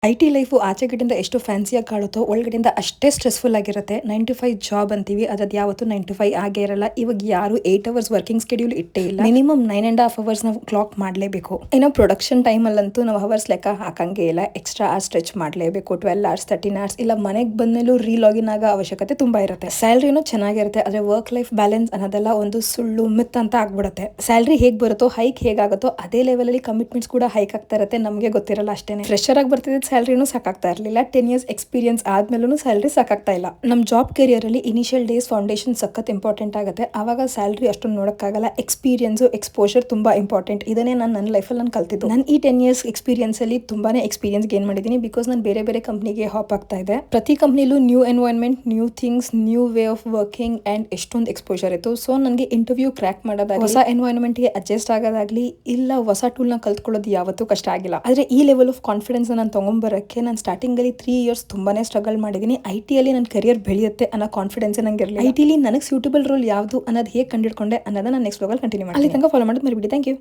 IT life ಆಚೆಗಡೆಯಿಂದ ಎಷ್ಟು ಫ್ಯಾನ್ಸಿಯಾಗಿ ಕಾಣುತ್ತೋ ಒಳಗಡೆಯಿಂದ ಅಷ್ಟೇ ಸ್ಟ್ರೆಸ್ಫುಲ್ ಆಗಿರುತ್ತೆ. 9 to 5 ಜಾಬ್ ಅಂತೀವಿ, ಅದ್ ಯಾವತ್ತು 9 to 5 ಆಗೇ ಇರಲ್ಲ. ಇವಾಗ ಯಾರು 8 ಅವರ್ಸ್ ವರ್ಕಿಂಗ್ ಸ್ಕೆಡ್ಯೂಲ್ ಇಟ್ಟೇ ಇಲ್ಲ. ಮಿನಿಮಮ್ 9.5 ಅವರ್ಸ್ ನಾವು ಕ್ಲಾಕ್ ಮಾಡಲೇಬೇಕು. ಇನ್ನು ಪ್ರೊಡಕ್ಷನ್ ಟೈಮಲ್ಲಂತೂ ನಾವು ಅವರ್ಸ್ ಲೆಕ್ಕ ಹಾಕಂಗೆ ಇಲ್ಲ. ಎಕ್ಸ್ಟ್ರಾ ಅವರ್ಸ್ ಸ್ಟ್ರೆಚ್ ಮಾಡಲೇಬೇಕು. 12 ಅವರ್ಸ್ 13 ಅವರ್ಸ್ ಇಲ್ಲ ಮನೆಗೆ ಬಂದ್ಮೇಲೂ ರೀಲಾಗಿನ್ ಆಗೋ ಅವಶ್ಯಕತೆ ತುಂಬಾ ಇರುತ್ತೆ. ಸ್ಯಾಲ್ರಿನೂ ಚೆನ್ನಾಗಿರುತ್ತೆ, ಆದ್ರೆ ವರ್ಕ್ ಲೈಫ್ ಬ್ಯಾಲೆನ್ಸ್ ಅನ್ನೋದೆಲ್ಲ ಒಂದು ಸುಳ್ಳು ಮಿತ್ ಅಂತ ಆಗ್ಬಿಡುತ್ತೆ. ಸ್ಯಾಲ್ರಿ ಹೇಗೆ ಬರುತ್ತೋ ಹೈಕ್ ಹೇಗಾಗುತ್ತೋ ಅದೇ ಲೆವೆಲ್ ಅಲ್ಲಿ ಕಮಿಟ್ಮೆಂಟ್ಸ್ ಕೂಡ ಹೈಕ್ ಆಗ್ತಾ ಇರುತ್ತೆ. ನಮಗೆ ಗೊತ್ತಿರಲ್ಲ ಅಷ್ಟೇನೆ. ಫ್ರೆಶರ್ ಆಗಿ ಬರ್ತಿದ್ದ ಸ್ಯಾಲ್ರಿನೂ ಸಾಕಾಗ್ತಾ ಇರಲಿಲ್ಲ. 10 years ಎಕ್ಸ್ಪೀರಿಯನ್ಸ್ ಆದ್ಮೇಲೂ ಸ್ಯಾಲ್ರಿ ಸಾಕಾಗ್ತಾ ಇಲ್ಲ. ನಮ್ಮ ಜಾಬ್ ಕೆರಿಯರ್ ಅಲ್ಲಿ ಇನಿಷಿಯಲ್ ಡೇಸ್ ಫೌಂಡೇಶನ್ ಸಖತ್ ಇಂಪಾರ್ಟೆಂಟ್ ಆಗುತ್ತೆ. ಆವಾಗ ಸ್ಯಾಲ್ರಿ ಅಷ್ಟೊಂದು ನೋಡಕ್ಕಾಗಲ್ಲ. ಎಕ್ಸ್ಪೀರಿಯನ್ಸ್ ಎಕ್ಸ್ಪೋಜರ್ ತುಂಬಾ ಇಂಪಾರ್ಟೆಂಟ್. ಇದನ್ನೇ ನಾನು ನನ್ನ ಲೈಫಲ್ಲಿ ನಾನು ಕಲ್ತಿದ್ದು. ನಾನು ಈ 10 years ಎಕ್ಸ್ಪೀರಿಯನ್ಸ್ ಅಲ್ಲಿ ತುಂಬಾನೇ ಎಕ್ಸ್ಪೀರಿಯನ್ಸ್ ಗೇನ್ ಮಾಡಿದ್ದೀನಿ. ಬಿಕಾಸ್ ನಾನು ಬೇರೆ ಬೇರೆ ಕಂಪ್ನಿಗೆ ಹಾಪ್ ಆಗ್ತಾ ಇದೆ. ಪ್ರತಿ ಕಂಪ್ನಿಲೂ new environment, new things, new way of working and ಎಷ್ಟೊಂದು ಎಕ್ಸ್ಪೋಜರ್ ಇತ್ತು. ಸೊ ನನಗೆ ಇಂಟರ್ವ್ಯೂ ಕ್ರ್ಯಾಕ್ ಮಾಡೋದಾಗಲಿ, ಹೊಸ ಎನ್ವೈರನ್ಮೆಂಟ್ ಗೆ ಅಡ್ಜಸ್ಟ್ ಆಗೋದಾಗ್ಲಿ, ಇಲ್ಲ ಹೊಸ ಟೂಲ್ ನ ಕಲ್ತ್ಕೊಳ್ಳೋದು ಯಾವತ್ತೂ ಕಷ್ಟ ಆಗಿಲ್ಲ. ಆದ್ರೆ ಈ ಲೆವೆಲ್ ಆಫ್ ಕಾನ್ಫಿಡೆನ್ಸ್ ನಾನು ತಗೊಂಡ್ಬರಕ್ಕೆ ನಾನು ಸ್ಟಾರ್ಟಿಂಗ್ ಅಲ್ಲಿ 3 years ತುಂಬಾನೇ ಸ್ಟ್ರಗಲ್ ಮಾಡಿದ್ದೀನಿ. ಐ.ಟಿ ಅಲ್ಲಿ ನನ್ನ ಕರಿಯರ್ ಬೆಳೆಯುತ್ತೆ ಅನ್ನೋ ಕಾನ್ಫಿಡೆನ್ಸ್ ನಂಗೆ ಇರಲಿಲ್ಲ. ಐ.ಟಿ ನನಗೆ ಸೂಟಬಲ್ ರೋಲ್ ಯಾವುದು ಅನ್ನೋದು ಹೇಗೆ ಕಂಡಿಡ್ಕೊಂಡೆ ಅನ್ನೋದನ್ನ ನಾನು ನೆಕ್ಸ್ಟ್ ಬ್ಲಾಗಲ್ಲಿ ಕಂಟಿನ್ಯೂ ಮಾಡ್ತೀನಿ. ಅಲ್ಲಿ ತನಕ ಫಾಲೋ ಮಾಡೋದು ಮರಿಬೇಡಿ. Thank you.